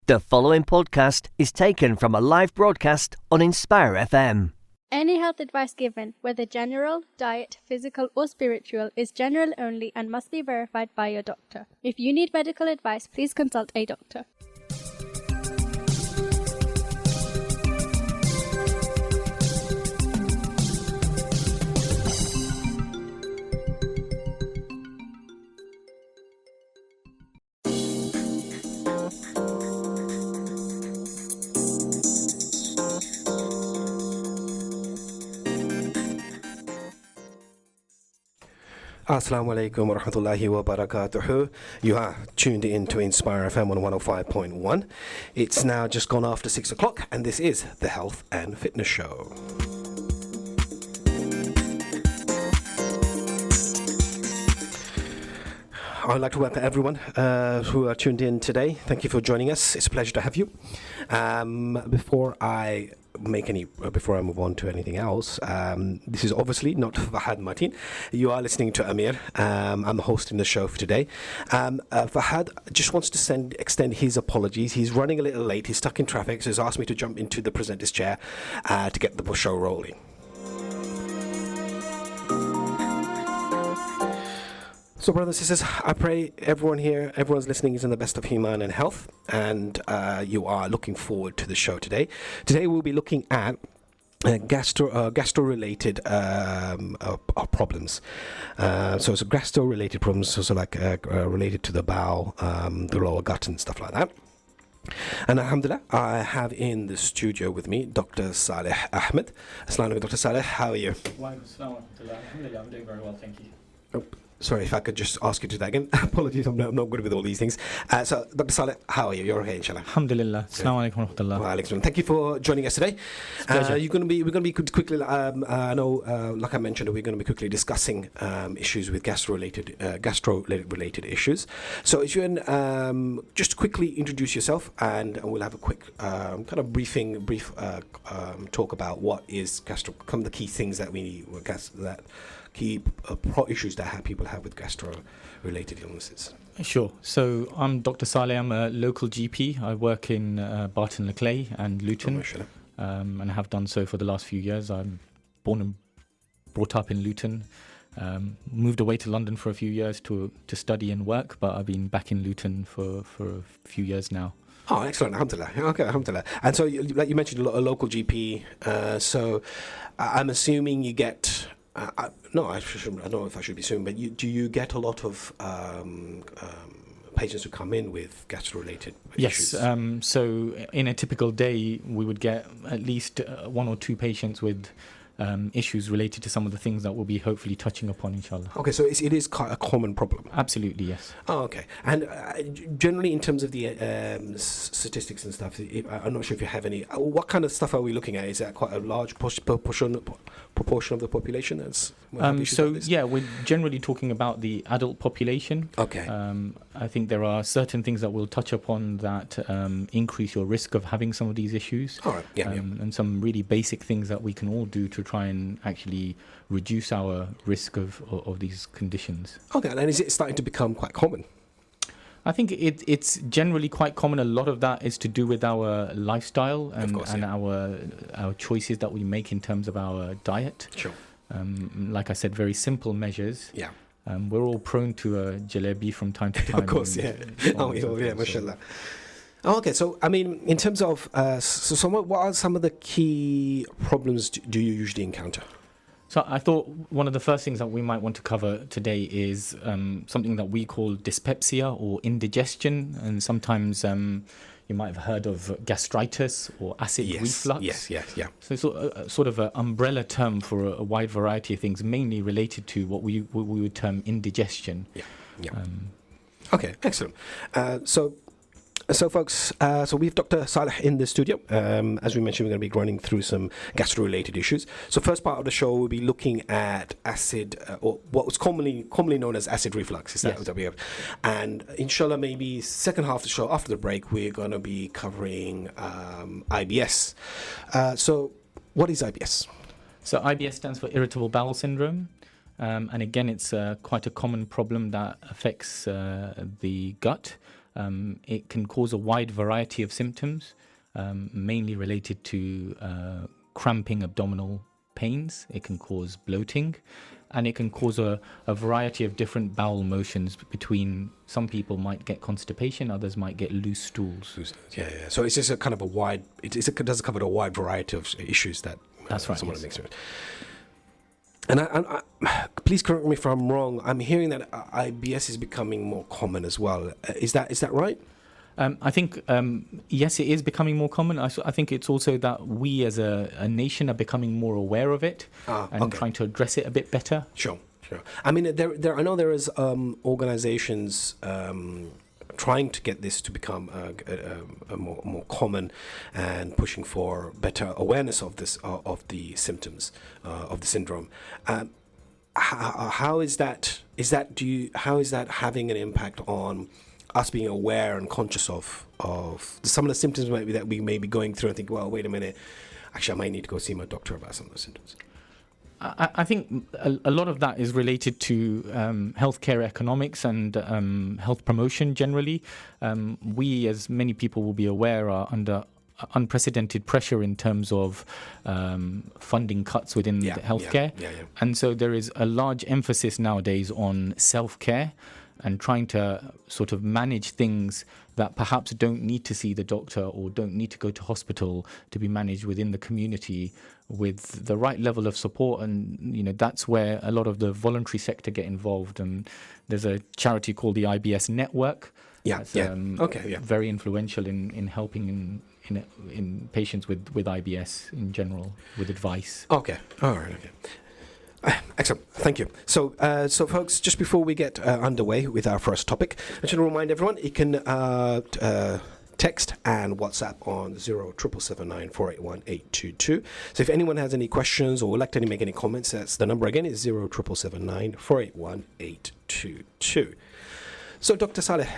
The following podcast is taken from a live broadcast on Inspire FM. Any health advice given, whether general, diet, physical or spiritual, is general only and must be verified by your doctor. If you need medical advice, please consult a doctor. Assalamu alaikum wa rahmatullahi wa barakatuhu. You are tuned in to Inspire FM on 105.1. It's now just gone after 6 o'clock, and this is the Health and Fitness Show. I would like to welcome everyone who are tuned in today. Thank you for joining us. It's a pleasure to have you. Before I move on to anything else, this is obviously not Fahad Martin. You are listening to Amir. I'm hosting the show for today. Fahad just wants to extend his apologies. He's running a little late. He's stuck in traffic, so he's asked me to jump into the presenter's chair to get the show rolling. So, brothers and sisters, I pray everyone's listening is in the best of Iman and health, and you are looking forward to the show today. Today we'll be looking at gastro-related problems. So it's gastro-related problems, so like related to the bowel, the lower gut and stuff like that. And alhamdulillah, I have in the studio with me Dr Saleh Ahmed. Assalamu alaikum, Dr Saleh, how are you? Wa alaikum assalam wa rahmatullah. Alhamdulillah, I'm doing very well, thank you. Sorry, if I could just ask you to do that again. Apologies, I'm not good with all these things. So, Dr. Saleh, how are you? You're okay, inshallah. Alhamdulillah. Assalamu alaikum wa rahmatullah. Wa alaikum. Thank you for joining us today. We're going to be quickly. I know, like I mentioned, we're going to be quickly discussing issues with gastro-related issues. So, if you can just quickly introduce yourself, and we'll have a quick kind of brief talk about what is gastro. Some of the key things that key issues that people have with gastro-related illnesses. Sure. So I'm Dr. Saleh. I'm a local GP. I work in Barton-le-Clay and Luton, and I have done so for the last few years. I'm born and brought up in Luton. Moved away to London for a few years to study and work, but I've been back in Luton for a few years now. Oh, excellent. Alhamdulillah. Okay, alhamdulillah. And so, like you mentioned, a local GP. So I'm assuming you get... I don't know if I should be assuming, but do you get a lot of patients who come in with gastro-related issues? Yes. So in a typical day, we would get at least one or two patients with issues related to some of the things that we'll be hopefully touching upon, inshallah. Okay, so it is quite a common problem. Absolutely, yes. Oh, okay. And generally, in terms of the statistics and stuff, I'm not sure if you have any. What kind of stuff are we looking at? Is that quite a large proportion of the population? We're generally talking about the adult population. Okay. I think there are certain things that we'll touch upon that increase your risk of having some of these issues. All right. Yeah. And some really basic things that we can all do to try and actually reduce our risk of these conditions. Okay, and is it starting to become quite common? I think it's generally quite common. A lot of that is to do with our lifestyle and our choices that we make in terms of our diet. Sure. Like I said, very simple measures. Yeah. We're all prone to a jalebi from time to time. Of course, yeah. Mashallah. Okay, so I mean, in terms of what are some of the key problems do you usually encounter? So I thought one of the first things that we might want to cover today is something that we call dyspepsia or indigestion, and sometimes you might have heard of gastritis or acid reflux. Yes. So it's sort of an umbrella term for a wide variety of things, mainly related to what we would term indigestion. Yeah. Okay, excellent. So folks, we have Dr. Saleh in the studio. As we mentioned, we're going to be running through some gastro-related issues. So first part of the show, we'll be looking at acid, or what was commonly known as acid reflux. Is that what we have? And inshallah, maybe second half of the show, after the break, we're going to be covering IBS. So what is IBS? So IBS stands for Irritable Bowel Syndrome. And again, it's quite a common problem that affects the gut. It can cause a wide variety of symptoms, mainly related to cramping abdominal pains. It can cause bloating, and it can cause a variety of different bowel motions. Between some people might get constipation, others might get loose stools. Yeah. So it's just a kind of a wide. It does cover a wide variety of issues that someone makes it. And I, please correct me if I'm wrong. I'm hearing that IBS is becoming more common as well. Is that right? I think, yes, it is becoming more common. I think it's also that we as a nation are becoming more aware of it and trying to address it a bit better. Sure. I mean, I know there is organizations trying to get this to become a more common and pushing for better awareness of this, of the symptoms of the syndrome. How is that having an impact on us being aware and conscious of some of the symptoms maybe that we may be going through and think, well, wait a minute, actually I might need to go see my doctor about some of the symptoms? I think a lot of that is related to healthcare economics and health promotion generally. We, as many people will be aware, are under unprecedented pressure in terms of funding cuts within the healthcare. And so there is a large emphasis nowadays on self-care and trying to sort of manage things that perhaps don't need to see the doctor or don't need to go to hospital to be managed within the community with the right level of support. And, that's where a lot of the voluntary sector get involved. And there's a charity called the IBS Network. That's very influential in helping in patients with IBS in general with advice. Okay. All right. Okay. Excellent. Thank you. So, folks, just before we get underway with our first topic, I just want to remind everyone you can text and WhatsApp on 07779 481 822. So if anyone has any questions or would like to make any comments, that's the number again is 07779 481 822. So, Dr. Saleh,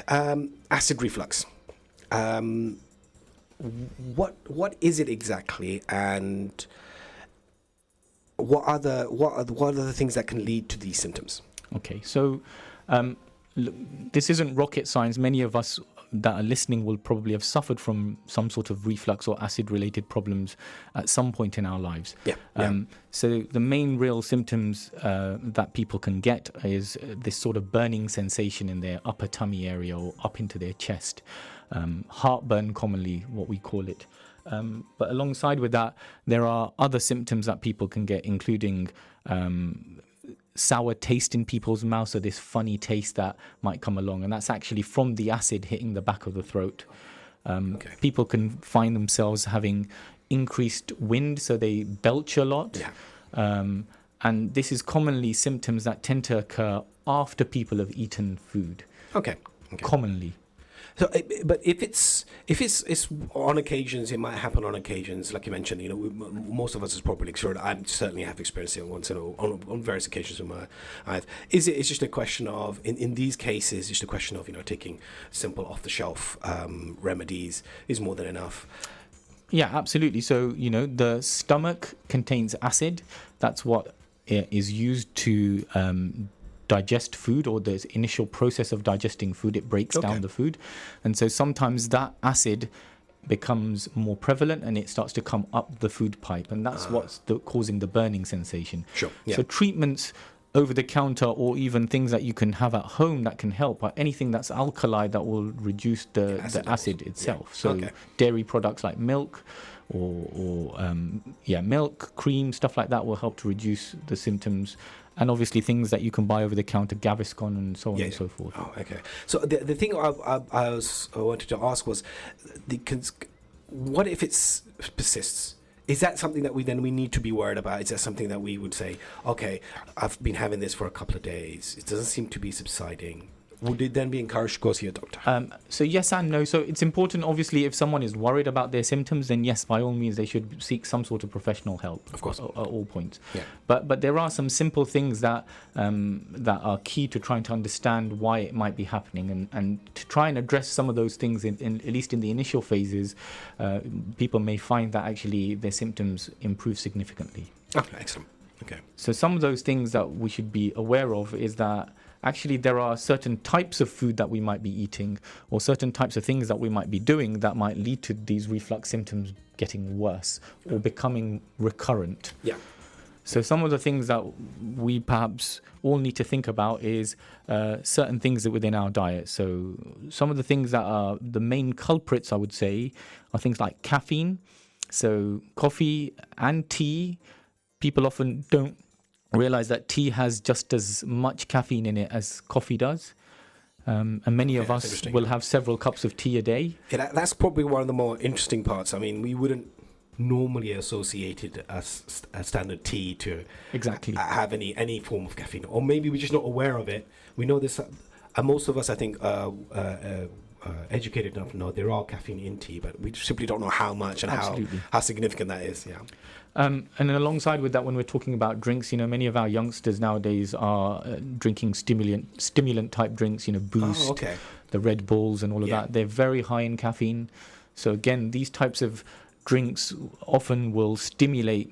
acid reflux. What is it exactly, and what are the things that can lead to these symptoms? Okay, so this isn't rocket science. Many of us that are listening will probably have suffered from some sort of reflux or acid-related problems at some point in our lives. So the main real symptoms that people can get is this sort of burning sensation in their upper tummy area or up into their chest. Heartburn, commonly what we call it. But alongside with that, there are other symptoms that people can get, including sour taste in people's mouth, so this funny taste that might come along, and that's actually from the acid hitting the back of the throat. People can find themselves having increased wind, so they belch a lot. And this is commonly symptoms that tend to occur after people have eaten food. Commonly. So, but if it's on occasions, it might happen on occasions, like you mentioned. Most of us is probably experienced. I certainly have experienced it once on various occasions in my life. It's just a question of in these cases, just a question of taking simple off the shelf remedies is more than enough. Yeah, absolutely. So the stomach contains acid. That's what is used to digest food, or the initial process of digesting food. It breaks down the food, and so sometimes that acid becomes more prevalent and it starts to come up the food pipe, and that's what's causing the burning sensation. So treatments over the counter or even things that you can have at home that can help are anything that's alkali that will reduce the acid itself. So dairy products like milk or milk, cream, stuff like that will help to reduce the symptoms. And obviously things that you can buy over the counter, Gaviscon and so on and so forth. So the thing I wanted to ask was, what if it persists? Is that something that we need to be worried about? Is that something that we would say, okay, I've been having this for a couple of days, it doesn't seem to be subsiding? Would it then be encouraged to go see a doctor? So yes and no. So it's important, obviously, if someone is worried about their symptoms, then yes, by all means, they should seek some sort of professional help. Of course, at all points. But there are some simple things that are key to trying to understand why it might be happening, and to try and address some of those things in at least in the initial phases. People may find that actually their symptoms improve significantly. Excellent. So some of those things that we should be aware of is that actually there are certain types of food that we might be eating or certain types of things that we might be doing that might lead to these reflux symptoms getting worse or becoming recurrent. Yeah. So some of the things that we perhaps all need to think about is certain things that within our diet. So some of the things that are the main culprits, I would say, are things like caffeine. So coffee and tea, people often don't realize that tea has just as much caffeine in it as coffee does. And many of us will have several cups of tea a day. Yeah, that's probably one of the more interesting parts. I mean, we wouldn't normally associated as standard tea to have any form of caffeine, or maybe we're just not aware of it. We know this, and most of us, I think, educated enough to know there are caffeine in tea, but we simply don't know how much and how significant that is. Yeah. And alongside with that, when we're talking about drinks, many of our youngsters nowadays are drinking stimulant type drinks, Boost, the Red Bulls and all of that. They're very high in caffeine. So again, these types of drinks often will stimulate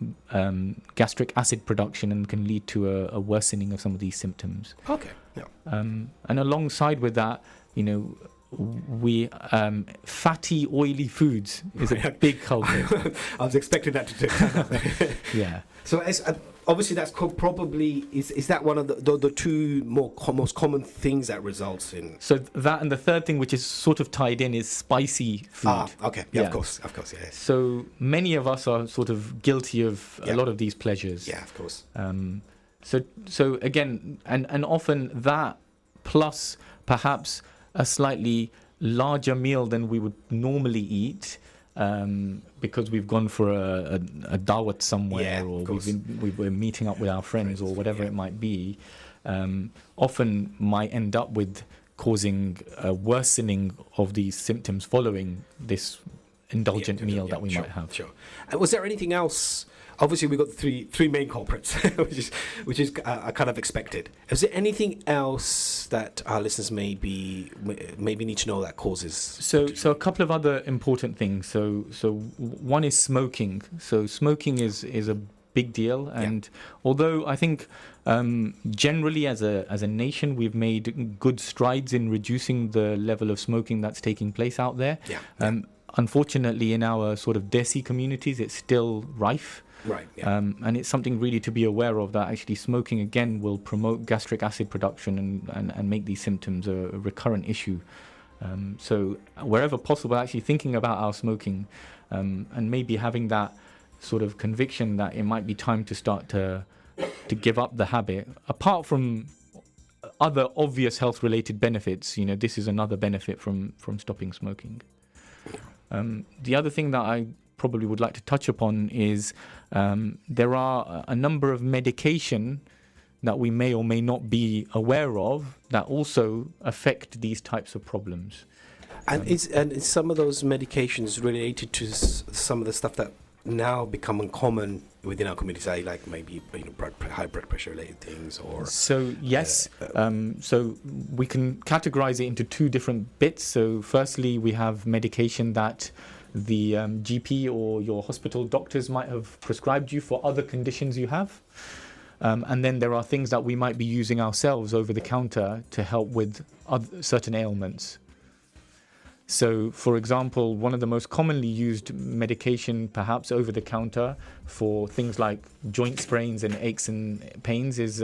gastric acid production and can lead to a worsening of some of these symptoms. Okay. Yeah. And alongside with that, we fatty, oily foods is a big culprit. I was expecting that to turn up. Yeah. So obviously that's probably is that one of the two most common things that results in. So that, and the third thing, which is sort of tied in, is spicy food. Okay. Yeah. Of course. Yeah. So many of us are sort of guilty of a lot of these pleasures. Yeah. Of course. So again, and often that plus perhaps a slightly larger meal than we would normally eat, because we've gone for a dawat somewhere, or we're meeting up with our friends or whatever it might be, often might end up with causing a worsening of these symptoms following this indulgent meal that we might have. Sure. And was there anything else? Obviously, we've got three main culprits, which is kind of expected. Is there anything else that our listeners maybe need to know that causes? So a couple of other important things. So one is smoking. So smoking is a big deal, and although I think generally as a nation we've made good strides in reducing the level of smoking that's taking place out there. Unfortunately, in our sort of Desi communities, it's still rife. Right. Yeah. And it's something really to be aware of, that actually smoking again will promote gastric acid production and make these symptoms a recurrent issue. So wherever possible, actually thinking about our smoking, and maybe having that sort of conviction that it might be time to start to give up the habit. Apart from other obvious health-related benefits, this is another benefit from stopping smoking. The other thing that I probably would like to touch upon is there are a number of medication that we may or may not be aware of that also affect these types of problems. And is some of those medications related to some of the stuff that now become uncommon within our community, like maybe high blood pressure related things, or? So yes, so we can categorize it into two different bits. So firstly, we have medication that the GP or your hospital doctors might have prescribed you for other conditions you have. And then there are things that we might be using ourselves over the counter to help with certain ailments. So, for example, one of the most commonly used medication, perhaps over the counter, for things like joint sprains and aches and pains is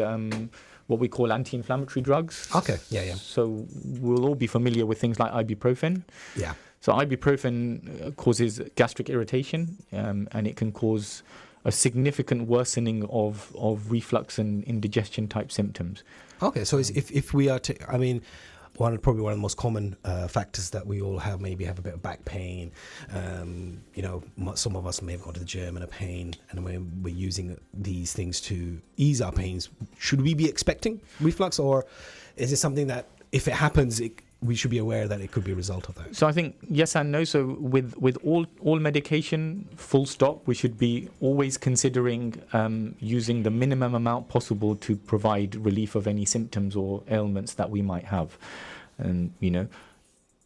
what we call anti-inflammatory drugs. Okay, yeah. So we'll all be familiar with things like ibuprofen. Yeah. So ibuprofen causes gastric irritation, and it can cause a significant worsening of reflux and indigestion type symptoms. Okay, so if we are probably one of the most common factors that we all have, maybe have a bit of back pain. Some of us may have gone to the gym and a pain, and we're using these things to ease our pains. Should we be expecting reflux, or is it something that if it happens, we should be aware that it could be a result of that? So I think yes and no. So with all medication, full stop, we should be always considering using the minimum amount possible to provide relief of any symptoms or ailments that we might have. And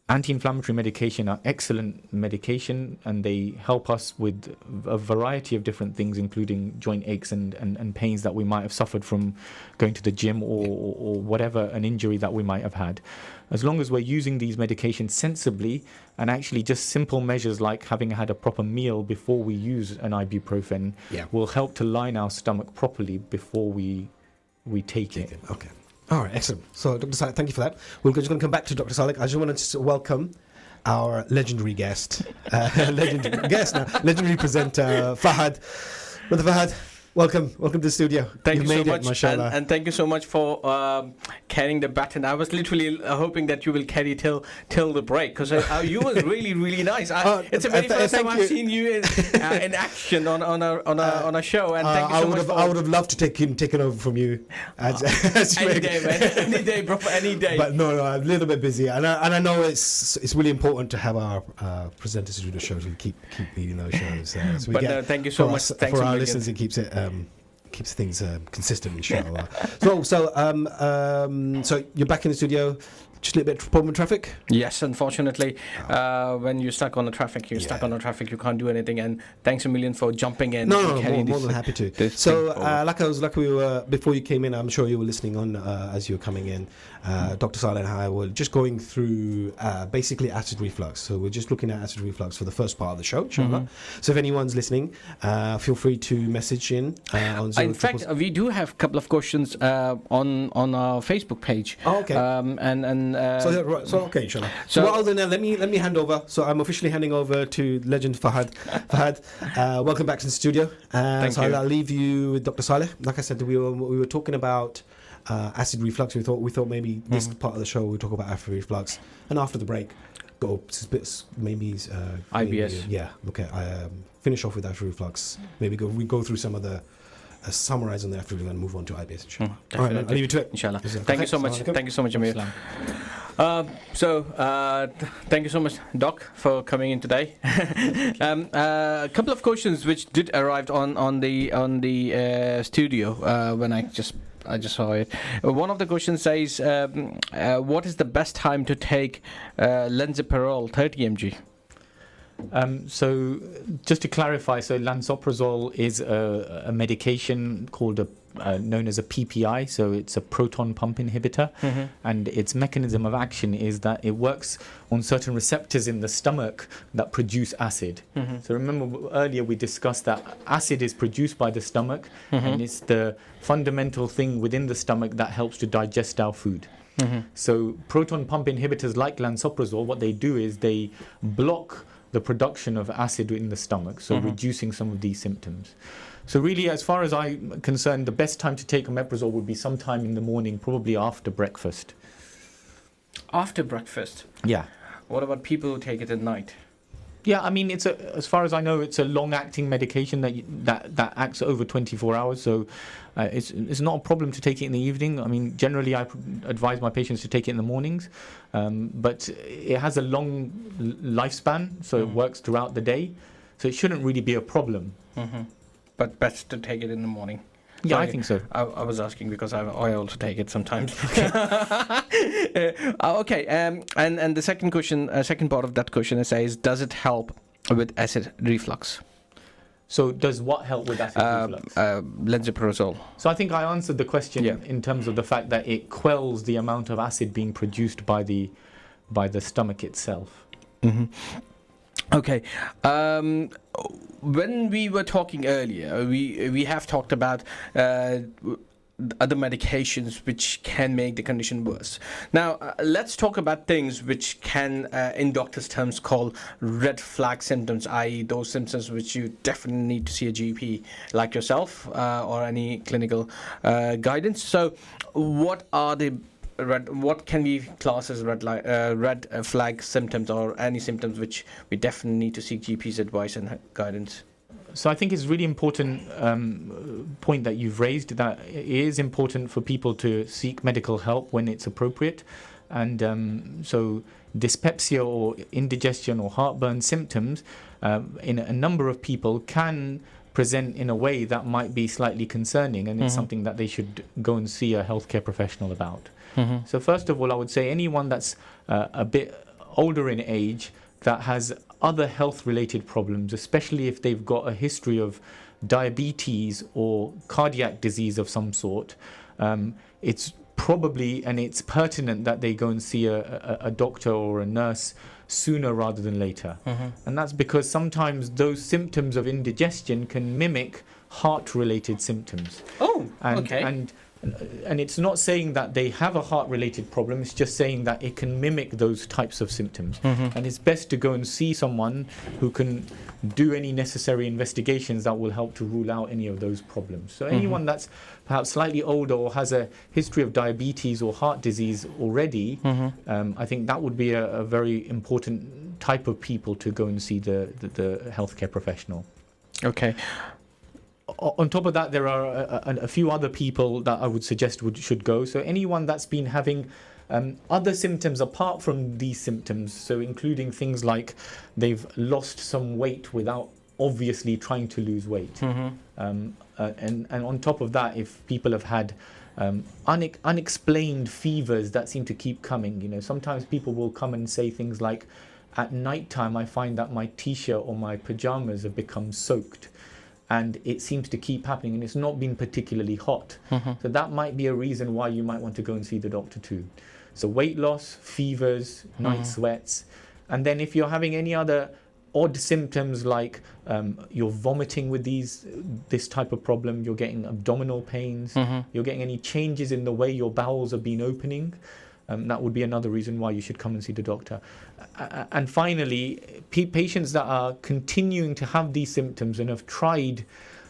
Anti-inflammatory medication are excellent medication, and they help us with a variety of different things, including joint aches and pains that we might have suffered from going to the gym or whatever, an injury that we might have had. As long as we're using these medications sensibly, and actually just simple measures like having had a proper meal before we use an ibuprofen will help to line our stomach properly before we take it. Okay. All right, excellent. So, Dr. Saleh, thank you for that. We're just going to come back to Dr. Saleh. I just wanted to welcome our legendary guest, legendary presenter, Fahad. Brother Fahad, welcome to the studio. Thank you so much, and thank you so much for carrying the baton. I was literally hoping that you will carry till the break, because you was really, really nice. It's the very first time I've seen you in action on a show, and thank you so much. I would have loved to taken over from you. Any day, man. Any day, bro. Any day. But no, I'm a little bit busy, and I know it's really important to have our presenters do the shows and keep leading those shows. Thank you so much. Thanks for our listeners. It keeps it. Keeps things consistent, inshallah. So you're back in the studio. Just a little bit of problem with traffic? Yes, unfortunately. When you're stuck on the traffic, you can't do anything. And thanks a million for jumping in. No, more than happy to. So, before you came in, I'm sure you were listening on as you were coming in. Dr. Saleh and I were just going through basically acid reflux. So we're just looking at acid reflux for the first part of the show, inshallah. So if anyone's listening, feel free to message in. In fact, we do have a couple of questions on our Facebook page. Oh, okay. Okay, inshallah. So what I'll do now, let me hand over. So I'm officially handing over to legend Fahad. Fahad, welcome back to the studio. Thank you. I'll leave you with Dr. Saleh. Like I said, we were talking about acid reflux. We thought maybe this part of the show we'll talk about acid reflux, and after the break, go maybe IBS. Look at finish off with acid reflux. Maybe we go through some of the. Summarize on the after and move on to IBS. Inshallah. All right, I'll leave you to it. Inshallah. Thank you so much. Thank you so much, Amir. Thank you so much, Doc, for coming in today. A couple of questions which did arrive on the studio when I just saw it. One of the questions says, what is the best time to take Lansoprazole 30 mg? So just to clarify, so lansoprazole is a medication called known as a PPI, so it's a proton pump inhibitor, and its mechanism of action is that it works on certain receptors in the stomach that produce acid. So remember earlier we discussed that acid is produced by the stomach, and it's the fundamental thing within the stomach that helps to digest our food. So proton pump inhibitors like lansoprazole, what they do is they block the production of acid in the stomach, so reducing some of these symptoms. So really, as far as I'm concerned, the best time to take omeprazole would be sometime in the morning, probably after breakfast. After breakfast? Yeah. What about people who take it at night? Yeah, I mean, as far as I know, it's a long-acting medication that acts over 24 hours. So it's not a problem to take it in the evening. I mean, generally, I advise my patients to take it in the mornings, but it has a long lifespan, so it works throughout the day. So it shouldn't really be a problem. But best to take it in the morning. Yeah, I think so. I was asking because I also take it sometimes. Okay. And the second question, second part of that question says, does it help with acid reflux? So does what help with acid reflux? Lansoprazole. So I think I answered the question in terms of the fact that it quells the amount of acid being produced by the stomach itself. Okay. When we were talking earlier, we have talked about other medications which can make the condition worse. Now, let's talk about things which can, in doctors' terms, call red flag symptoms, i.e. those symptoms which you definitely need to see a GP like yourself or any clinical guidance. So what are what can we class as red flag symptoms, or any symptoms which we definitely need to seek GP's advice and guidance? So I think it's really important point that you've raised, that it is important for people to seek medical help when it's appropriate. And so dyspepsia or indigestion or heartburn symptoms in a number of people can present in a way that might be slightly concerning, and it's something that they should go and see a healthcare professional about. So first of all, I would say anyone that's a bit older in age that has other health-related problems, especially if they've got a history of diabetes or cardiac disease of some sort, it's probably and it's pertinent that they go and see a doctor or a nurse sooner rather than later. And that's because sometimes those symptoms of indigestion can mimic heart-related symptoms. And it's not saying that they have a heart-related problem, it's just saying that it can mimic those types of symptoms. And it's best to go and see someone who can do any necessary investigations that will help to rule out any of those problems. So anyone that's perhaps slightly older or has a history of diabetes or heart disease already, I think that would be a very important type of people to go and see the healthcare professional. Okay. On top of that, there are a few other people that I would suggest should go. So anyone that's been having other symptoms apart from these symptoms, so including things like they've lost some weight without obviously trying to lose weight. And on top of that, if people have had unexplained fevers that seem to keep coming, you know, sometimes people will come and say things like, at night time, I find that my t-shirt or my pajamas have become soaked. And it seems to keep happening, and it's not been particularly hot. So that might be a reason why you might want to go and see the doctor too. So weight loss, fevers, night sweats. And then if you're having any other odd symptoms like you're vomiting with this type of problem, you're getting abdominal pains, you're getting any changes in the way your bowels have been opening, that would be another reason why you should come and see the doctor. And finally, patients that are continuing to have these symptoms and have tried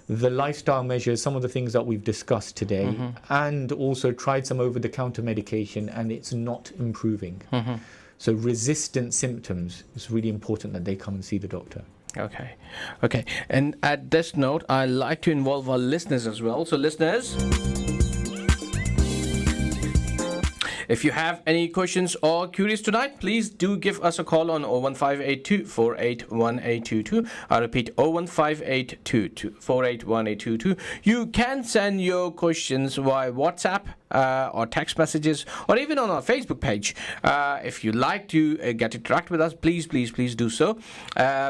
the lifestyle measures, some of the things that we've discussed today, and also tried some over-the-counter medication, and it's not improving. So resistant symptoms, it's really important that they come and see the doctor. Okay. And at this note, I like to involve our listeners as well. So listeners, if you have any questions or queries tonight, please do give us a call on 01582 481822. I repeat, 01582 481822. You can send your questions via WhatsApp or text messages, or even on our Facebook page. If you'd like to interact with us, please do so.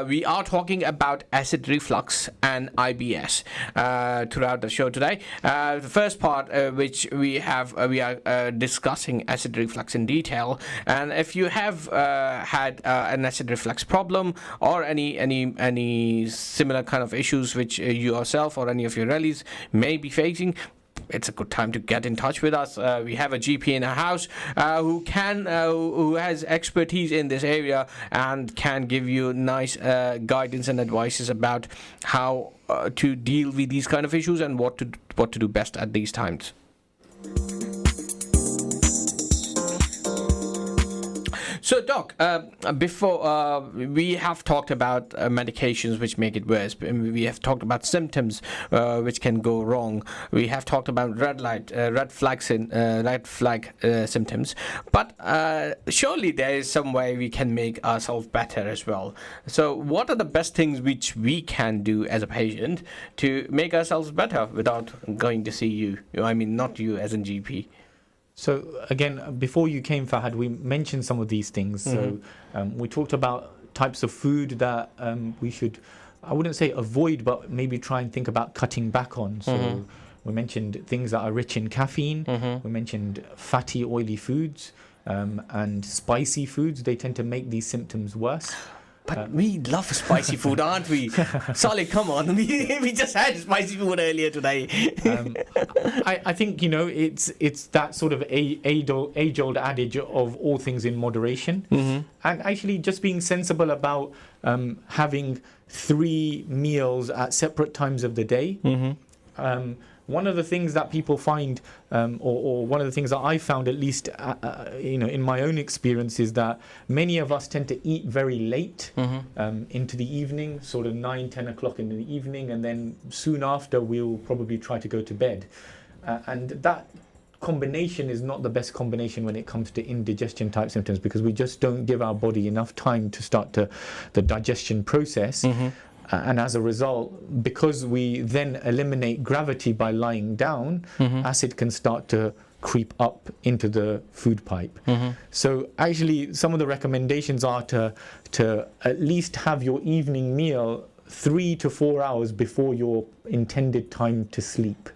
We are talking about acid reflux and IBS throughout the show today. The first part, which we are discussing acid reflux in detail, and if you have had an acid reflux problem or any similar kind of issues which you yourself or any of your relatives may be facing, it's a good time to get in touch with us. We have a GP in our house who has expertise in this area and can give you nice guidance and advices about how to deal with these kind of issues and what to do best at these times. So, Doc, before we have talked about medications which make it worse. We have talked about symptoms which can go wrong. We have talked about red flag symptoms. But surely there is some way we can make ourselves better as well. So, what are the best things which we can do as a patient to make ourselves better without going to see you? I mean, not you as a GP. So again, before you came, Fahad, we mentioned some of these things. So we talked about types of food that we should, I wouldn't say avoid, but maybe try and think about cutting back on. So we mentioned things that are rich in caffeine. We mentioned fatty, oily foods and spicy foods. They tend to make these symptoms worse. But we love spicy food, aren't we? Saleh, come on. We just had spicy food earlier today. I think, it's that sort of age-old adage of all things in moderation. And actually just being sensible about having 3 meals at separate times of the day. One of the things that people find, or one of the things that I found, at least, in my own experience, is that many of us tend to eat very late into the evening, sort of 9, 10 o'clock in the evening, and then soon after we'll probably try to go to bed. And that combination is not the best combination when it comes to indigestion type symptoms, because we just don't give our body enough time to start the digestion process. And as a result, because we then eliminate gravity by lying down, acid can start to creep up into the food pipe. So actually, some of the recommendations are to at least have your evening meal 3 to 4 hours before your intended time to sleep.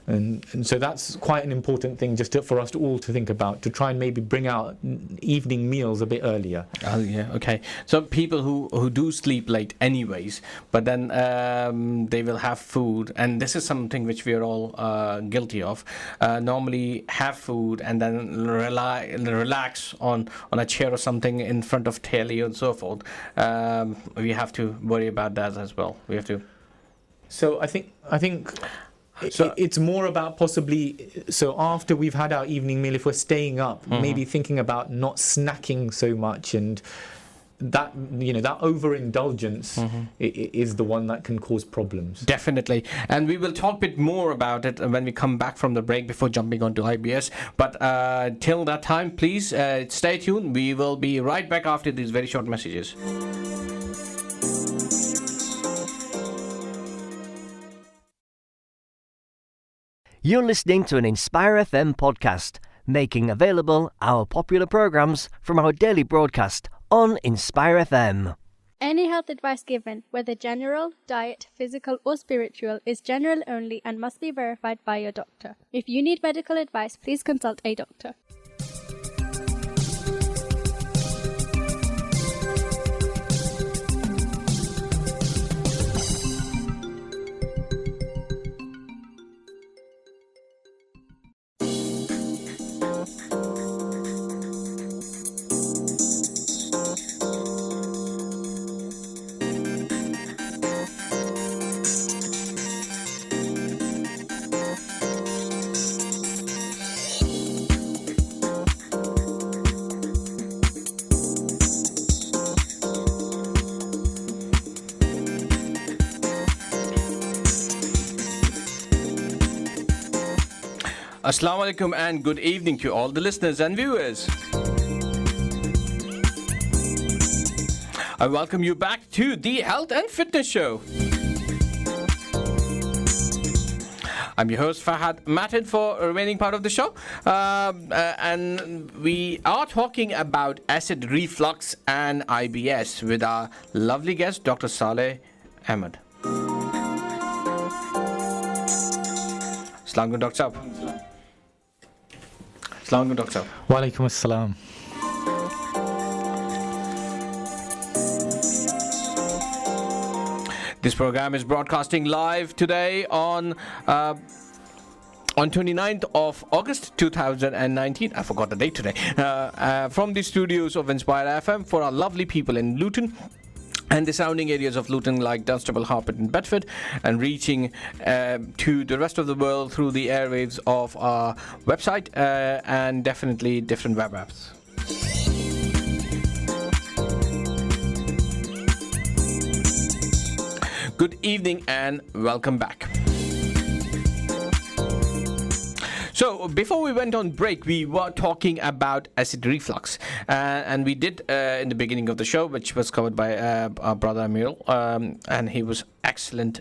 And so that's quite an important thing for us all to think about, to try and maybe bring out evening meals a bit earlier. Oh, yeah, okay. So people who do sleep late anyways, but then they will have food, and this is something which we are all guilty of, normally have food and then relax on a chair or something in front of telly and so forth. We have to worry about that as well. We have to. So I think it's more about possibly, so after we've had our evening meal, if we're staying up, maybe thinking about not snacking so much, and that overindulgence is the one that can cause problems. Definitely. And we will talk a bit more about it when we come back from the break before jumping onto IBS. But till that time, please stay tuned. We will be right back after these very short messages. You're listening to an Inspire FM podcast, making available our popular programs from our daily broadcast on Inspire FM. Any health advice given, whether general, diet, physical, or spiritual, is general only and must be verified by your doctor. If you need medical advice, please consult a doctor. Assalamu alaikum and good evening to all the listeners and viewers. I welcome you back to the Health and Fitness Show. I'm your host Fahad Matin for the remaining part of the show, and we are talking about acid reflux and IBS with our lovely guest Dr Saleh Ahmed. Assalamu alaikum, Dr. Saab. Assalamu alaikum, Dr. Saab. Wa alaikum assalam. This program is broadcasting live today on 29th of August 2019. I forgot the date today. From the studios of Inspire FM for our lovely people in Luton and the surrounding areas of Luton like Dunstable, Harpeth and Bedford, and reaching to the rest of the world through the airwaves of our website and definitely different web apps. Good evening and welcome back. So before we went on break, we were talking about acid reflux, and we did in the beginning of the show, which was covered by our brother Amir, and he was excellent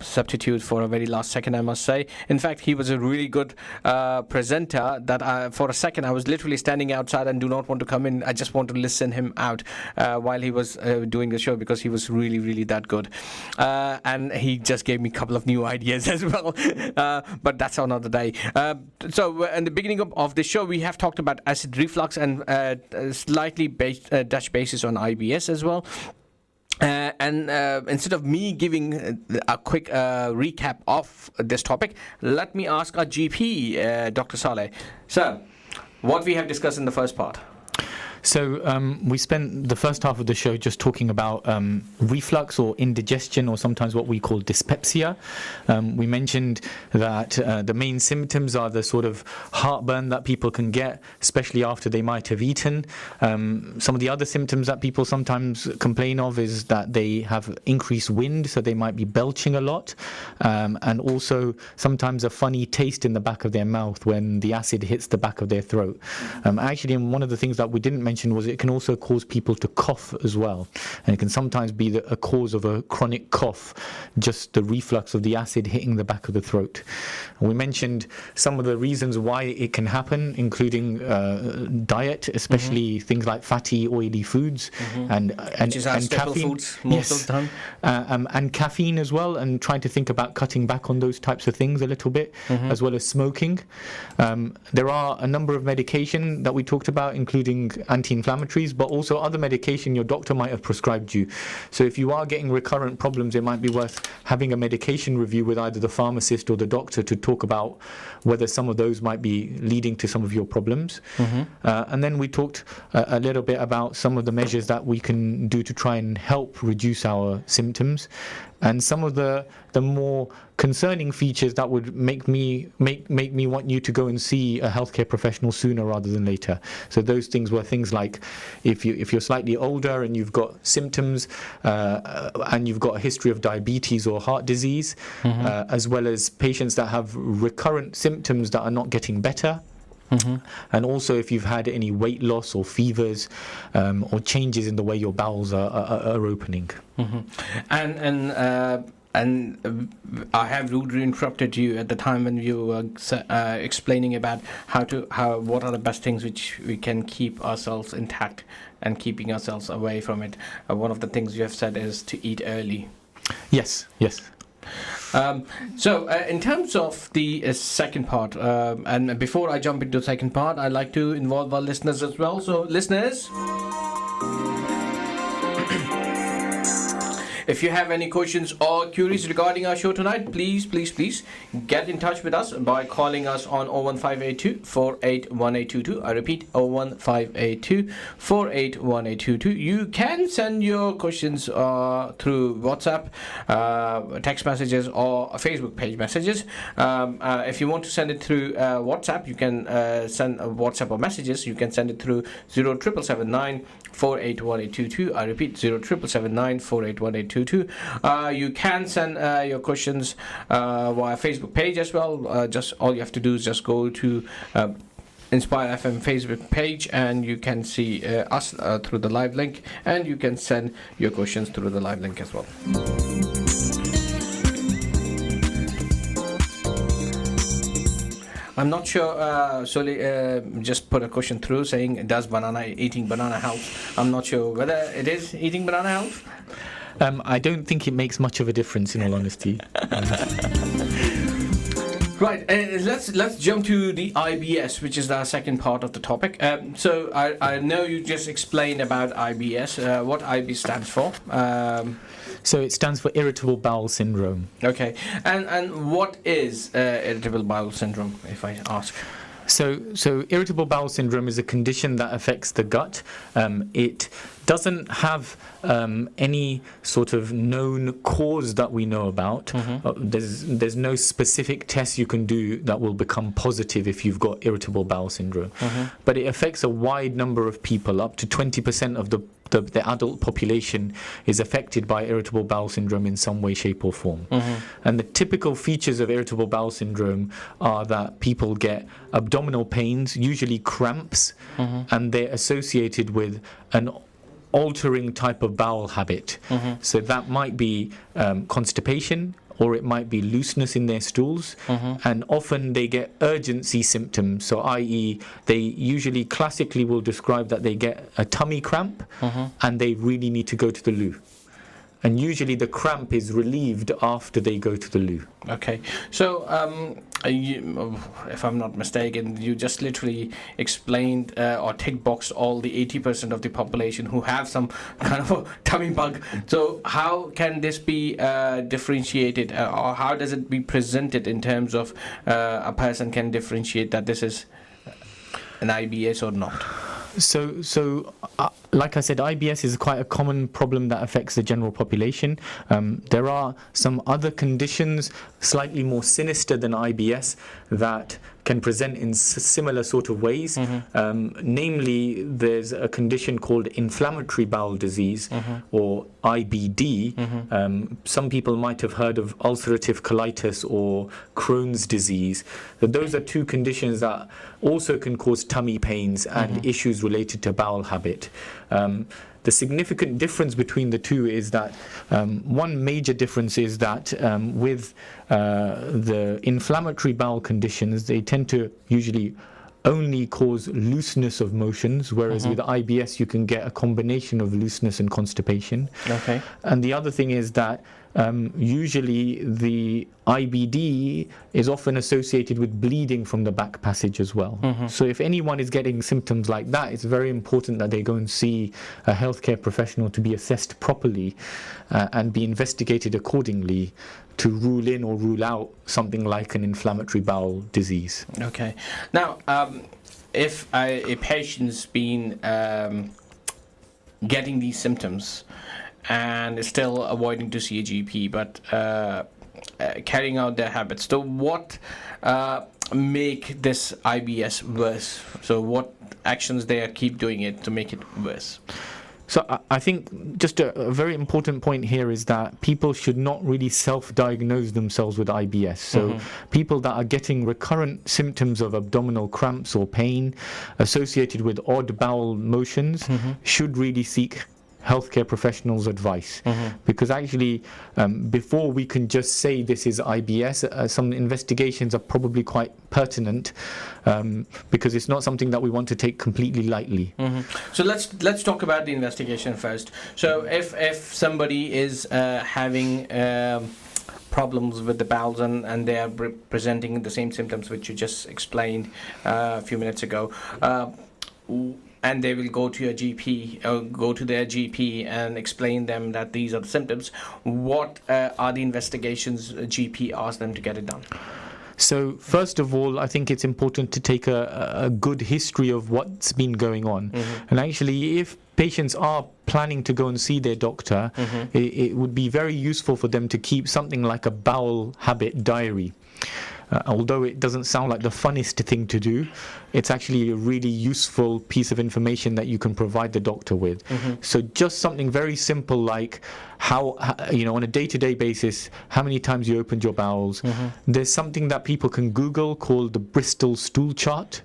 substitute for a very last second, I must say. In fact, he was a really good presenter that for a second I was literally standing outside and do not want to come in. I just want to listen him out while he was doing the show, because he was really that good, and he just gave me a couple of new ideas as well, but that's another day. So in the beginning of the show, we have talked about acid reflux and slightly touch basis on IBS as well. And instead of me giving a quick recap of this topic, let me ask our GP, Dr. Saleh. Sir, what we have discussed in the first part? So we spent the first half of the show just talking about reflux or indigestion, or sometimes what we call dyspepsia. We mentioned that the main symptoms are the sort of heartburn that people can get, especially after they might have eaten. Some of the other symptoms that people sometimes complain of is that they have increased wind, so they might be belching a lot, and also sometimes a funny taste in the back of their mouth when the acid hits the back of their throat. Actually, one of the things that we didn't mention mentioned was it can also cause people to cough as well. And it can sometimes be a cause of a chronic cough, just the reflux of the acid hitting the back of the throat. And we mentioned some of the reasons why it can happen, including diet, especially things like fatty, oily foods, and caffeine. Foods most of the time. And caffeine as well, and trying to think about cutting back on those types of things a little bit, as well as smoking. There are a number of medication that we talked about, including anti-inflammatories, but also other medication your doctor might have prescribed you. So if you are getting recurrent problems, it might be worth having a medication review with either the pharmacist or the doctor to talk about whether some of those might be leading to some of your problems. And then we talked a little bit about some of the measures that we can do to try and help reduce our symptoms, and some of the more concerning features that would make me want you to go and see a healthcare professional sooner rather than later. So those things were things like if you're slightly older and you've got symptoms and you've got a history of diabetes or heart disease, as well as patients that have recurrent symptoms that are not getting better. And also if you've had any weight loss or fevers or changes in the way your bowels are opening. And I have rudely interrupted you at the time when you were explaining about what are the best things which we can keep ourselves intact and keeping ourselves away from it. One of the things you have said is to eat early. Yes. So in terms of the second part, and before I jump into the second part, I'd like to involve our listeners as well. So listeners, if you have any questions or queries regarding our show tonight, please get in touch with us by calling us on 01582 481822. I repeat, 01582 481822. You can send your questions through WhatsApp, text messages, or Facebook page messages. If you want to send it through WhatsApp, you can send a WhatsApp or messages. You can send it through 07779 481822. I repeat, 07779 481822. You can send your questions via Facebook page as well. Just all you have to do is just go to Inspire FM Facebook page, and you can see us through the live link, and you can send your questions through the live link as well. I'm not sure, Soli just put a question through saying, does eating banana help? I'm not sure whether it is eating banana help. I don't think it makes much of a difference, in all honesty. Right, let's jump to the IBS, which is the second part of the topic. So I know you just explained about IBS, what IBS stands for. So it stands for Irritable Bowel Syndrome. Okay, and what is Irritable Bowel Syndrome, if I ask? So Irritable Bowel Syndrome is a condition that affects the gut. It doesn't have any sort of known cause that we know about. There's no specific test you can do that will become positive if you've got Irritable Bowel Syndrome. But it affects a wide number of people. Up to 20% of the adult population is affected by Irritable Bowel Syndrome in some way, shape or form. And the typical features of Irritable Bowel Syndrome are that people get abdominal pains, usually cramps, and they're associated with an altering type of bowel habit. So that might be constipation, or it might be looseness in their stools, and often they get urgency symptoms. So i.e. they usually classically will describe that they get a tummy cramp and they really need to go to the loo. And usually the cramp is relieved after they go to the loo. Okay, so if I'm not mistaken, you just literally explained or tick boxed all the 80% of the population who have some kind of a tummy bug. So how can this be differentiated, or how does it be presented in terms of a person can differentiate that this is an IBS or not? So like I said, IBS is quite a common problem that affects the general population. There are some other conditions slightly more sinister than IBS that can present in similar sort of ways. Namely, there's a condition called inflammatory bowel disease, or IBD. Some people might have heard of ulcerative colitis or Crohn's disease. Those are two conditions that also can cause tummy pains and issues related to bowel habit. The significant difference between the two is that one major difference is that with the inflammatory bowel conditions, they tend to usually only cause looseness of motions, whereas with IBS you can get a combination of looseness and constipation. Okay. And the other thing is that usually the IBD is often associated with bleeding from the back passage as well. So if anyone is getting symptoms like that, it's very important that they go and see a healthcare professional to be assessed properly and be investigated accordingly to rule in or rule out something like an inflammatory bowel disease. Okay. Now, if a patient's been getting these symptoms and is still avoiding to see a GP, but carrying out their habits, so what make this IBS worse? So what actions they keep doing it to make it worse? So I think just a very important point here is that people should not really self-diagnose themselves with IBS. So people that are getting recurrent symptoms of abdominal cramps or pain associated with odd bowel motions should really seek healthcare professionals' advice, because actually before we can just say this is IBS, some investigations are probably quite pertinent, because it's not something that we want to take completely lightly. So let's talk about the investigation first. So if somebody is having problems with the bowels and they are presenting the same symptoms which you just explained a few minutes ago, and they will go to a GP or go to their GP and explain them that these are the symptoms, what are the investigations a GP asks them to get it done? So first of all, I think it's important to take a good history of what's been going on. And actually, if patients are planning to go and see their doctor, it would be very useful for them to keep something like a bowel habit diary. Although it doesn't sound like the funnest thing to do, it's actually a really useful piece of information that you can provide the doctor with. So just something very simple like how on a day-to-day basis, how many times you opened your bowels. There's something that people can Google called the Bristol stool chart,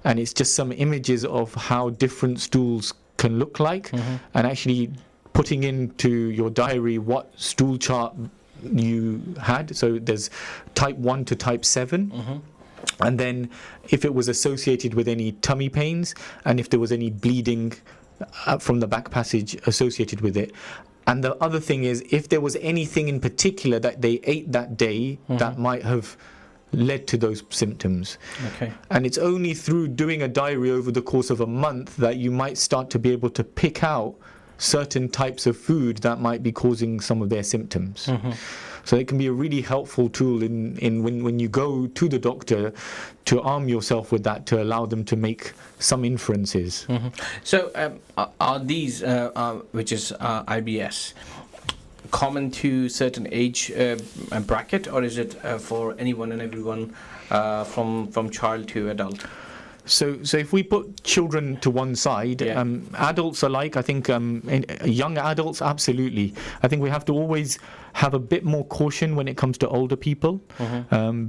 and it's just some images of how different stools can look like, and actually putting into your diary what stool chart you had. So there's type 1 to type 7, and then if it was associated with any tummy pains and if there was any bleeding from the back passage associated with it. And the other thing is, if there was anything in particular that they ate that day that might have led to those symptoms. Okay. And it's only through doing a diary over the course of a month that you might start to be able to pick out certain types of food that might be causing some of their symptoms. So it can be a really helpful tool in when you go to the doctor, to arm yourself with that, to allow them to make some inferences. So are these, which is IBS, common to certain age bracket, or is it for anyone and everyone from child to adult? So if we put children to one side, adults alike, I think young adults, absolutely. I think we have to always have a bit more caution when it comes to older people,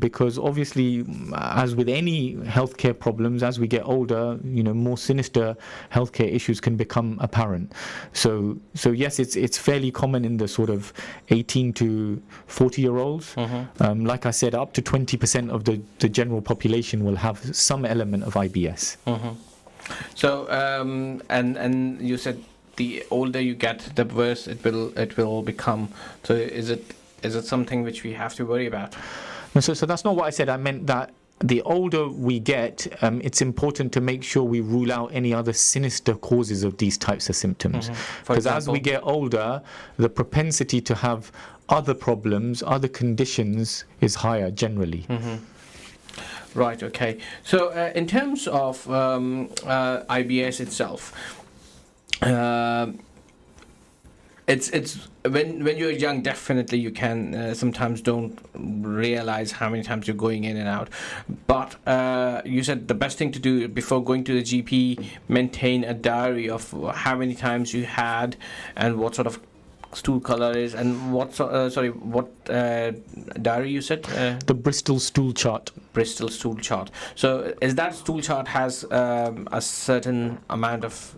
because obviously, as with any healthcare problems, as we get older, more sinister healthcare issues can become apparent. So yes, it's fairly common in the sort of 18 to 40-year-olds. Like I said, up to 20% of the general population will have some element of IBS. So and you said the older you get, the worse it will become. So is it something which we have to worry about? So that's not what I said. I meant that the older we get, it's important to make sure we rule out any other sinister causes of these types of symptoms. Because as we get older, the propensity to have other problems, other conditions is higher generally. Right, okay. So in terms of IBS itself, it's when you're young, definitely you can sometimes don't realize how many times you're going in and out. But you said the best thing to do before going to the GP, maintain a diary of how many times you had and what sort of stool color is, and what diary you said? The Bristol stool chart. Bristol stool chart. So is that stool chart has a certain amount of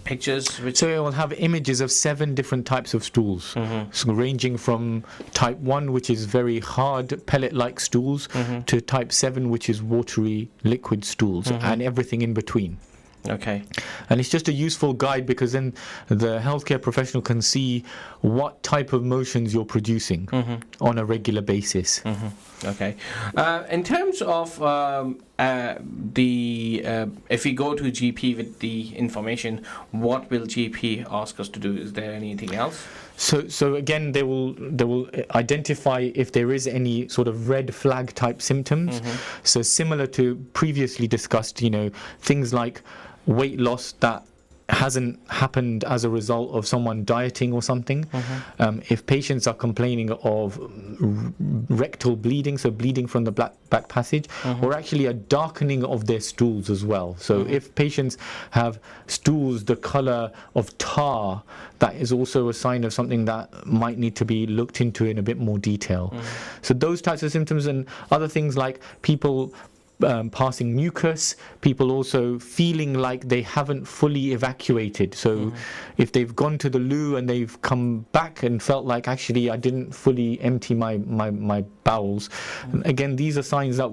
pictures? So it will have images of 7 different types of stools, so ranging from type 1, which is very hard pellet-like stools, to type 7, which is watery liquid stools, and everything in between. Okay. And it's just a useful guide, because then the healthcare professional can see what type of motions you're producing on a regular basis. Okay. In terms of if we go to GP with the information, what will GP ask us to do? Is there anything else? So again, they will identify if there is any sort of red flag type symptoms. So similar to previously discussed, things like weight loss that hasn't happened as a result of someone dieting or something. If patients are complaining of rectal bleeding, so bleeding from the back passage, or actually a darkening of their stools as well. So if patients have stools the color of tar, that is also a sign of something that might need to be looked into in a bit more detail. So those types of symptoms, and other things like people passing mucus, people also feeling like they haven't fully evacuated. So if they've gone to the loo and they've come back and felt like, actually, I didn't fully empty my bowels. Again, these are signs that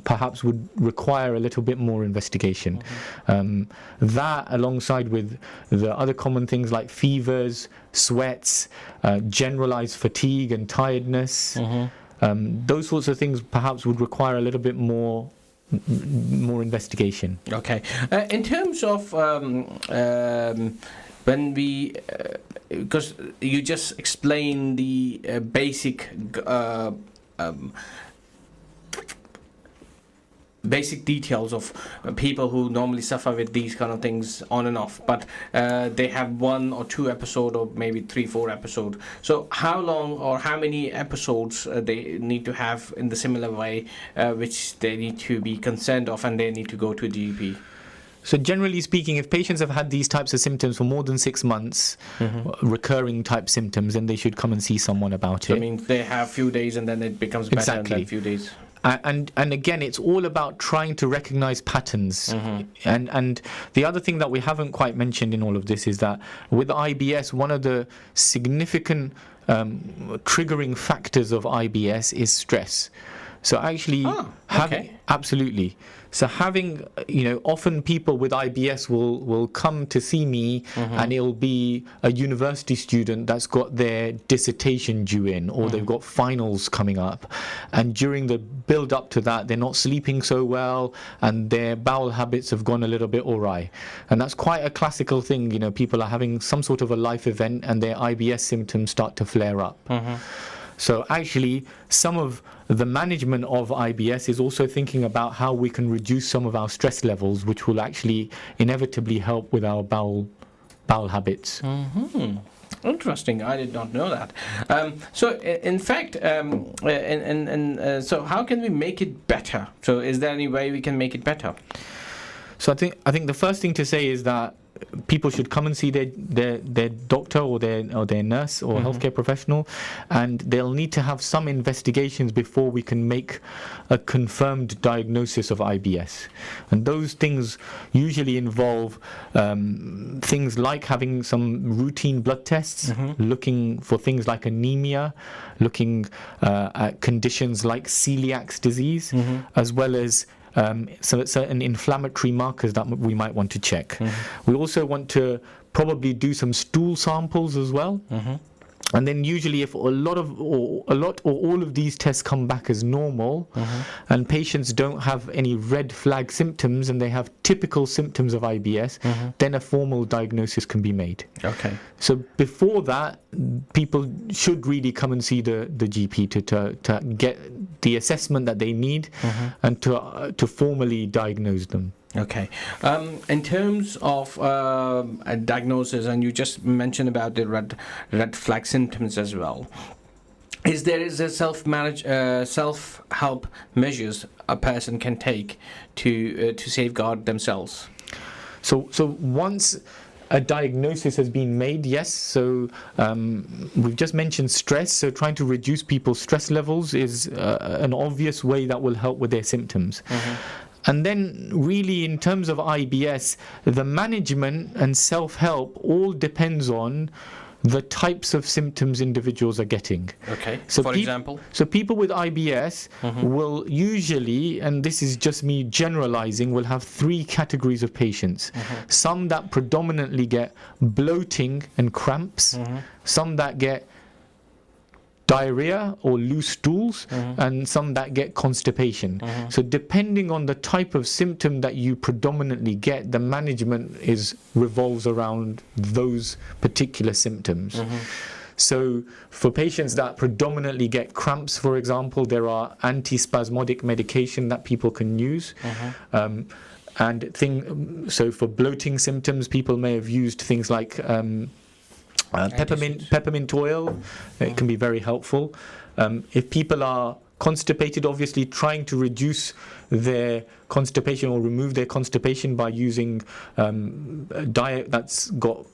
perhaps would require a little bit more investigation. That, alongside with the other common things like fevers, sweats, generalized fatigue and tiredness. Those sorts of things perhaps would require a little bit more investigation. Okay. In terms of when we, because you just explained the basic details of people who normally suffer with these kind of things on and off, but they have 1 or 2 episodes, or maybe 3-4 episodes. So how long or how many episodes they need to have in the similar way, which they need to be concerned of, and they need to go to a GP? So generally speaking, if patients have had these types of symptoms for more than 6 months, recurring type symptoms, then they should come and see someone about it. I mean, they have few days and then it becomes better in that few days. And again, it's all about trying to recognize patterns. And the other thing that we haven't quite mentioned in all of this is that with IBS, one of the significant triggering factors of IBS is stress. So actually, absolutely. So having, often people with IBS will come to see me, and it'll be a university student that's got their dissertation due in, or they've got finals coming up. And during the build up to that, they're not sleeping so well, and their bowel habits have gone a little bit awry. And that's quite a classical thing. People are having some sort of a life event and their IBS symptoms start to flare up. So actually, some of the management of IBS is also thinking about how we can reduce some of our stress levels, which will actually inevitably help with our bowel habits. Interesting. I did not know that. So, in fact, so how can we make it better? So, is there any way we can make it better? So, I think the first thing to say is that people should come and see their doctor or their nurse or healthcare professional, and they'll need to have some investigations before we can make a confirmed diagnosis of IBS. And those things usually involve things like having some routine blood tests, looking for things like anemia, looking at conditions like celiac disease, as well as certain inflammatory markers that we might want to check. We also want to probably do some stool samples as well. And then usually if a lot or all of these tests come back as normal, and patients don't have any red flag symptoms and they have typical symptoms of IBS, then a formal diagnosis can be made. Okay. So before that, people should really come and see the GP to the assessment that they need, and to formally diagnose them. Okay. In terms of a diagnosis, and you just mentioned about the red flag symptoms as well. Is there a self-help measures a person can take to safeguard themselves? So once a diagnosis has been made, yes. So we've just mentioned stress. So trying to reduce people's stress levels is an obvious way that will help with their symptoms. And then really in terms of IBS, the management and self-help all depends on the types of symptoms individuals are getting. Okay. So for example? So people with IBS will usually, and this is just me generalizing, will have 3 categories of patients. Some that predominantly get bloating and cramps, some that get diarrhea or loose stools, and some that get constipation. So depending on the type of symptom that you predominantly get, the management revolves around those particular symptoms. So for patients that predominantly get cramps, for example, there are antispasmodic medication that people can use. So for bloating symptoms, people may have used things like peppermint oil. It can be very helpful. If people are constipated, obviously trying to reduce their constipation or remove their constipation by using a diet that's got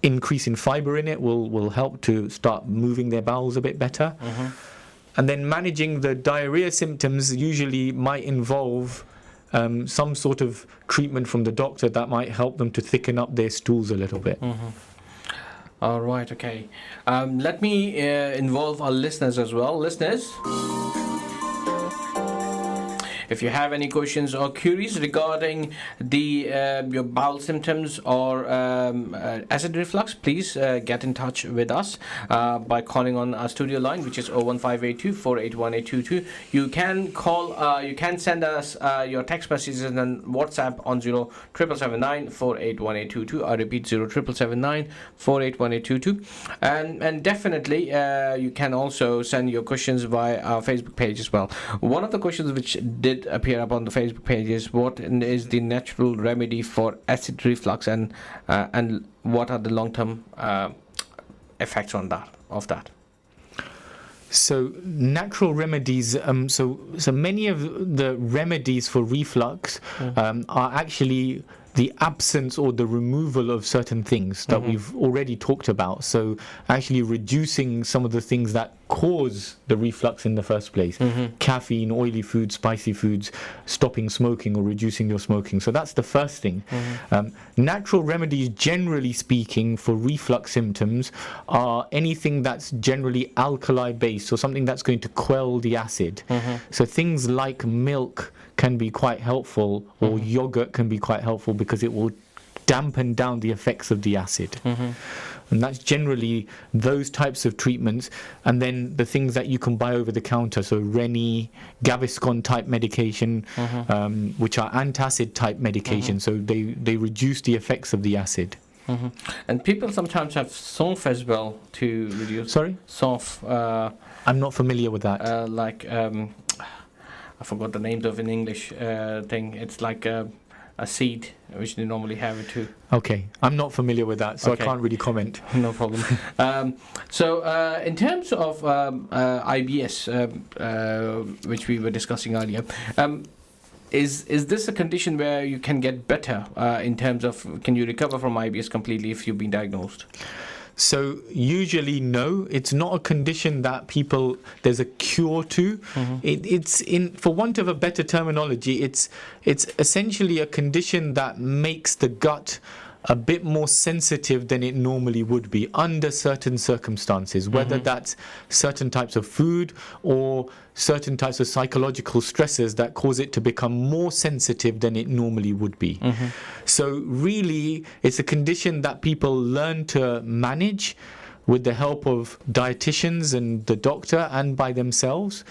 increase in fiber in it will help to start moving their bowels a bit better. And then managing the diarrhea symptoms usually might involve some sort of treatment from the doctor that might help them to thicken up their stools a little bit. All right, okay. Let me involve our listeners as well. Listeners, if you have any questions or queries regarding your bowel symptoms or acid reflux, please get in touch with us by calling on our studio line, which is 01582 481822. You can call, you can send us your text messages and WhatsApp on 07779 481822. I repeat, 07779 481822. And definitely you can also send your questions via our Facebook page as well. One of the questions which did appear up on the Facebook page is, what is the natural remedy for acid reflux, and what are the long-term effects of that? So natural remedies, so many of the remedies for reflux are actually the absence or the removal of certain things that we've already talked about. So actually reducing some of the things that cause the reflux in the first place. Caffeine, oily foods, spicy foods, stopping smoking or reducing your smoking. So that's the first thing. Natural remedies, generally speaking, for reflux symptoms are anything that's generally alkali based, or something that's going to quell the acid. So things like milk can be quite helpful, or yogurt can be quite helpful, because it will dampen down the effects of the acid. And that's generally those types of treatments. And then the things that you can buy over the counter, so Reni, Gaviscon type medication, which are antacid type medication, so they reduce the effects of the acid. And people sometimes have Sonf as well to reduce. Sorry? Sonf. I'm not familiar with that. I forgot the names of an English thing. It's like a seed, which they normally have it too. Okay, I'm not familiar with that, so okay. I can't really comment. No problem. So in terms of IBS, which we were discussing earlier, is this a condition where you can get better in terms of, can you recover from IBS completely if you've been diagnosed? So usually no, it's not a condition that there's a cure to. It's for want of a better terminology, it's essentially a condition that makes the gut a bit more sensitive than it normally would be under certain circumstances, whether that's certain types of food or certain types of psychological stresses that cause it to become more sensitive than it normally would be. So really, it's a condition that people learn to manage with the help of dietitians and the doctor, and by themselves,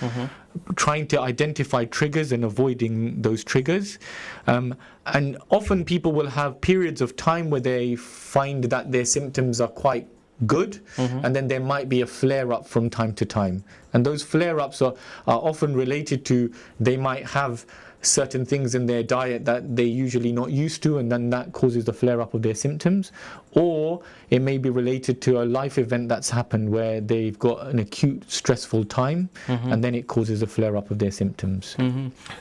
trying to identify triggers and avoiding those triggers. And often people will have periods of time where they find that their symptoms are quite good, and then there might be a flare-up from time to time. And those flare-ups are often related to, they might have certain things in their diet that they're usually not used to, and then that causes the flare-up of their symptoms. Or it may be related to a life event that's happened where they've got an acute stressful time, and then it causes a flare-up of their symptoms.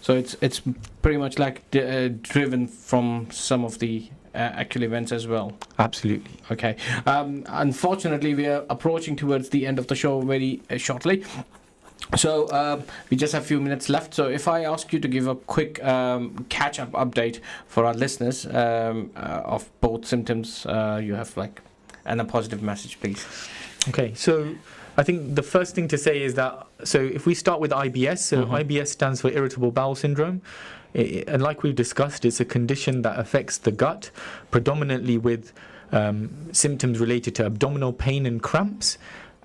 So it's pretty much like driven from some of the actual events as well. Absolutely. Okay. Unfortunately, we are approaching towards the end of the show very shortly. So we just have a few minutes left. So if I ask you to give a quick catch-up update for our listeners of both symptoms you have, and a positive message, please. Okay. So I think the first thing to say is that, so if we start with IBS, so IBS stands for Irritable Bowel Syndrome. And like we've discussed, it's a condition that affects the gut, predominantly with symptoms related to abdominal pain and cramps,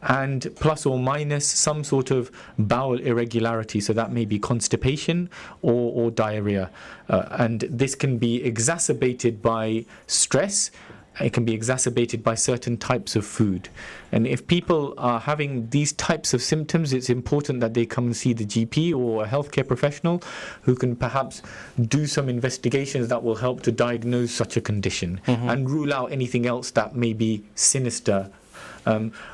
and plus or minus some sort of bowel irregularity. So that may be constipation or diarrhea. And this can be exacerbated by stress. It can be exacerbated by certain types of food. And if people are having these types of symptoms, it's important that they come and see the GP or a healthcare professional who can perhaps do some investigations that will help to diagnose such a condition and rule out anything else that may be sinister.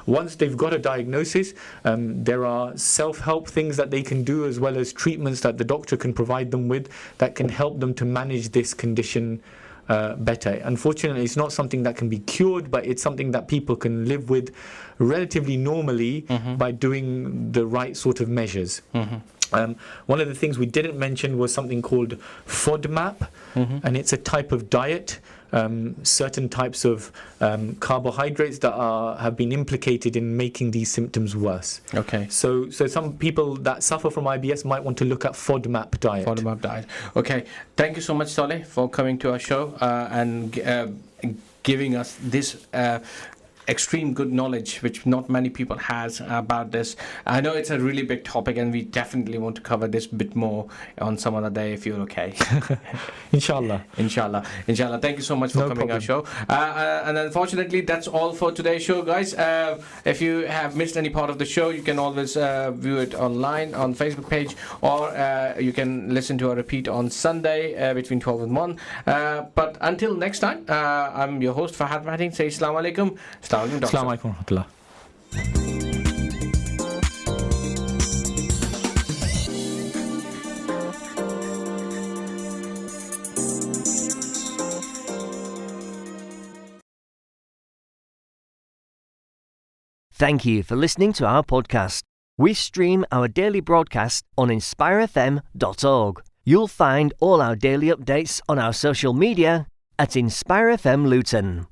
Once they've got a diagnosis, there are self-help things that they can do, as well as treatments that the doctor can provide them with that can help them to manage this condition better. Unfortunately, it's not something that can be cured, but it's something that people can live with relatively normally by doing the right sort of measures. One of the things we didn't mention was something called FODMAP, and it's a type of diet. Certain types of carbohydrates that have been implicated in making these symptoms worse. Okay. So some people that suffer from IBS might want to look at FODMAP diet. FODMAP diet. Okay. Thank you so much, Saleh, for coming to our show and giving us this extreme good knowledge, which not many people has about this. I know it's a really big topic, and we definitely want to cover this bit more on some other day if you're okay. Inshallah. Thank you so much for coming on our show. And unfortunately, that's all for today's show, guys. If you have missed any part of the show, you can always view it online on Facebook page, or you can listen to a repeat on Sunday between 12 and 1. But until next time, I'm your host, Fahad Mahdin. Say Assalamu alaikum. Assalamu alaikum wa rahmatullah. Thank you for listening to our podcast. We stream our daily broadcast on inspirefm.org. You'll find all our daily updates on our social media at Inspire FM Luton.